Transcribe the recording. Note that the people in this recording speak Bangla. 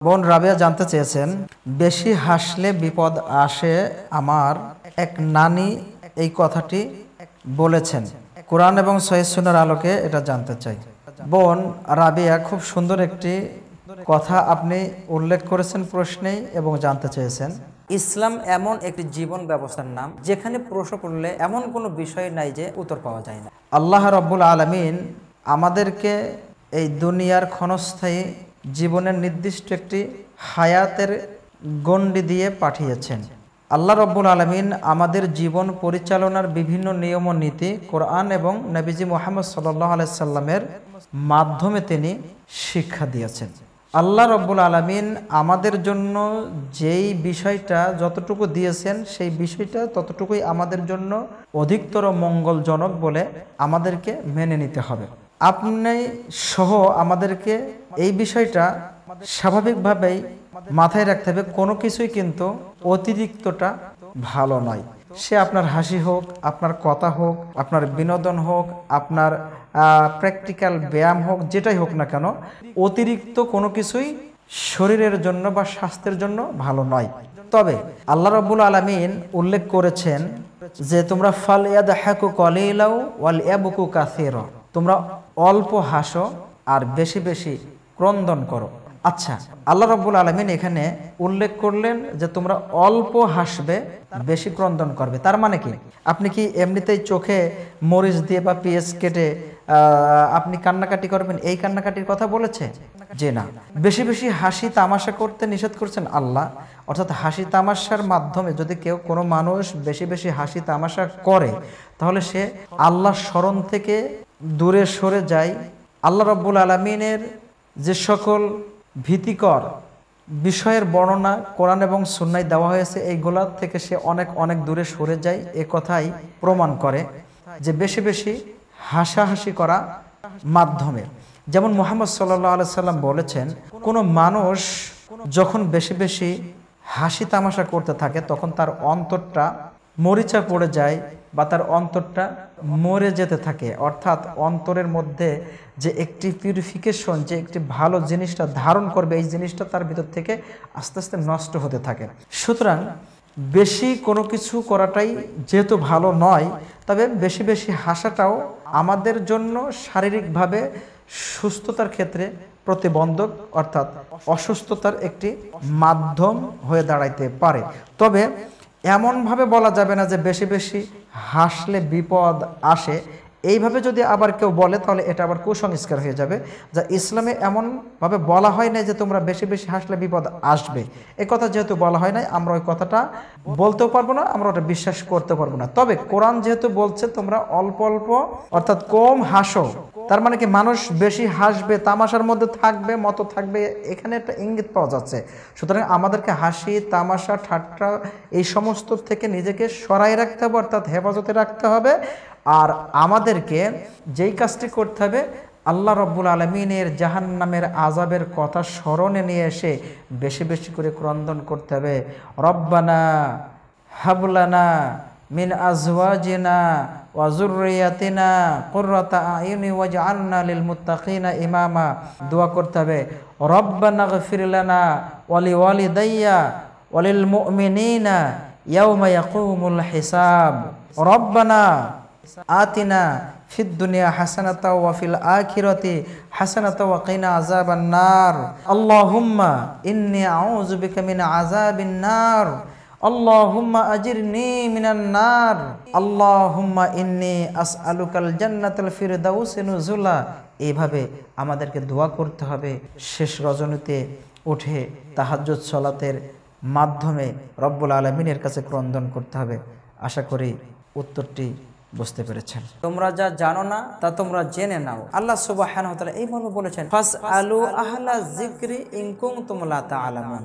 বোন রাবেয়া জানতে চেয়েছেন, বেশি হাসলে বিপদ আসে। আমার এক নানি এই কথাটি বলেছেন, কোরআন এবং সহিহ সুন্নাহর আলোকে এটা জানতে চাই। বোন রাবেয়া, খুব সুন্দর একটি কথা আপনি উল্লেখ করেছেন প্রশ্নেই এবং জানতে চেয়েছেন। ইসলাম এমন একটি জীবন ব্যবস্থার নাম যেখানে প্রশ্ন করলে এমন কোনো বিষয় নাই যে উত্তর পাওয়া যায় না। আল্লাহ রাব্বুল আলামিন আমাদেরকে এই দুনিয়ার ক্ষণস্থায়ী জীবনের নির্দিষ্ট একটি হায়াতের গণ্ডি দিয়ে পাঠিয়েছেন। আল্লাহ রাব্বুল আলামিন আমাদের জীবন পরিচালনার বিভিন্ন নিয়ম ও নীতি কোরআন এবং নবীজি মুহাম্মদ সাল্লাল্লাহু আলাইহি সাল্লামের মাধ্যমে তিনি শিক্ষা দিয়েছেন। আল্লাহ রাব্বুল আলামিন আমাদের জন্য যেই বিষয়টা যতটুকু দিয়েছেন সেই বিষয়টা ততটুকুই আমাদের জন্য অধিকতর মঙ্গলজনক বলে আমাদেরকে মেনে নিতে হবে। আপনি সহ আমাদেরকে এই বিষয়টা স্বাভাবিকভাবেই মাথায় রাখতে হবে। কোনো কিছুই কিন্তু অতিরিক্তটা ভালো নয়। সে আপনার হাসি হোক, আপনার কথা হোক, আপনার বিনোদন হোক, আপনার প্র্যাকটিক্যাল ব্যায়াম হোক, যেটাই হোক না কেন, অতিরিক্ত কোনো কিছুই শরীরের জন্য বা স্বাস্থ্যের জন্য ভালো নয়। তবে আল্লাহ রাব্বুল আলামিন উল্লেখ করেছেন যে তোমরা ফালইয়াদহাকু কলিলাও ওয়াল ইয়াবকু কাসীরা, তোমরা অল্প হাসো আর বেশি বেশি ক্রন্দন করো। আচ্ছা, আল্লাহ রাব্বুল আলামিন এখানে উল্লেখ করলেন যে তোমরা অল্প হাসবে, বেশি ক্রন্দন করবে। তার মানে কি, আপনি কি এমনিতেই চোখে মরিচ দিয়ে বা পেঁয়াজ কেটে আপনি কান্নাকাটি করবেন, এই কান্নাকাটির কথা বলেছে? যে না, বেশি বেশি হাসি তামাশা করতে নিষেধ করছেন আল্লাহ। অর্থাৎ হাসি তামাশার মাধ্যমে যদি কোনো মানুষ বেশি বেশি হাসি তামাশা করে, তাহলে সে আল্লাহর স্মরণ থেকে দূরে সরে যায়। আল্লাহ রাব্বুল আলামিনের যে সকল ভীতিকর বিষয়ের বর্ণনা কোরআন এবং সুন্নাহয় দেওয়া হয়েছে, এইগুলা থেকে সে অনেক অনেক দূরে সরে যায়। এ কথাই প্রমাণ করে যে বেশি বেশি হাসাহাসি করা মাধ্যমে, যেমন মুহাম্মদ সাল্লাল্লাহু আলাইহি সাল্লাম বলেছেন, কোনো মানুষ যখন বেশি বেশি হাসি তামাশা করতে থাকে তখন তার অন্তরটা মরিচা পড়ে যায় বা তার অন্তরটা মরে যেতে থাকে। অর্থাৎ অন্তরের মধ্যে যে একটি পিউরিফিকেশন, যে একটি ভালো জিনিসটা ধারণ করবে, এই জিনিসটা তার ভিতর থেকে আস্তে আস্তে নষ্ট হতে থাকে। সুতরাং বেশি কোনো কিছু করাটাই যেহেতু ভালো নয়, তবে বেশি বেশি হাসাটাও আমাদের জন্য শারীরিকভাবে সুস্থতার ক্ষেত্রে প্রতিবন্ধক, অর্থাৎ অসুস্থতার একটি মাধ্যম হয়ে দাঁড়াইতে পারে। তবে এমনভাবে বলা যাবে না যে বেশি বেশি হাসলে বিপদ আসে। এইভাবে যদি আবার কেউ বলে তাহলে এটা আবার কুসংস্কার হয়ে যাবে। যা ইসলামে এমনভাবে বলা হয় না যে তোমরা বেশি বেশি হাসলে বিপদ আসবে। এই কথা যেহেতু বলা হয় নাই, আমরা ওই কথাটা বলতেও পারবো না, আমরা ওটা বিশ্বাস করতে পারবো না। তবে কোরআন যেহেতু বলছে তোমরা অল্প অল্প, অর্থাৎ কম হাসো, তার মানে কি মানুষ বেশি হাসবে, তামাশার মধ্যে থাকবে, মতো থাকবে, এখানে একটা ইঙ্গিত পাওয়া যাচ্ছে। সুতরাং আমাদেরকে হাসি তামাশা ঠাট্টা এই সমস্ত থেকে নিজেকে সরাই রাখতে হবে, অর্থাৎ হেফাজতে রাখতে হবে। আর আমাদেরকে যেই কাজটি করতে হবে, আল্লাহ রাব্বুল আলামিনের জাহান্নামের আযাবের কথা স্মরণে নিয়ে এসে বেশি বেশি করে ক্রন্দন করতে হবে। রব্বানা হাবলানা মিন আজওয়াজিনা ওয়া যুররিয়াতিনা কুররাতা আয়ুনি ওয়াজআলনা লিল মুত্তাকিনা ইমামা। দোয়া করতে হবে, রব্বানা গফির লানা ওয়া লিওয়ালিদাইয়া ওয়া লিল মুমিনিনা ইয়াওমা ইয়াকুমুল হিসাব। রব্বানা আতিনা ফিদ দুনিয়া হাসানাতা ওয়া ফিল আখিরাতি হাসানাতা ওয়া কিনা আযাবান নার। আল্লাহুম্মা ইন্নী আউযু বিকা মিন আযাবিন নার। আল্লাহুম্মা আজিরনি মিনান নার। আল্লাহুম্মা ইন্নী আসআলুকাল জান্নাতাল ফিরদাউসি নুজুলা। এইভাবে আমাদেরকে দোয়া করতে হবে। শেষ রজনীতে উঠে তাহাজ্জুদ সালাতের মাধ্যমে রব্বুল আলামিনের কাছে ক্রন্দন করতে হবে। আশা করি উত্তরটি বুঝতে পেরেছেন। তোমরা যা জানো না তা তোমরা জেনে নাও। আল্লাহ সুবহানাহু ওয়া তাআলা এইভাবে বলেছেন, ফাসআলু আহলা যিকরি ইন কুনতুম লা তা'লামুন।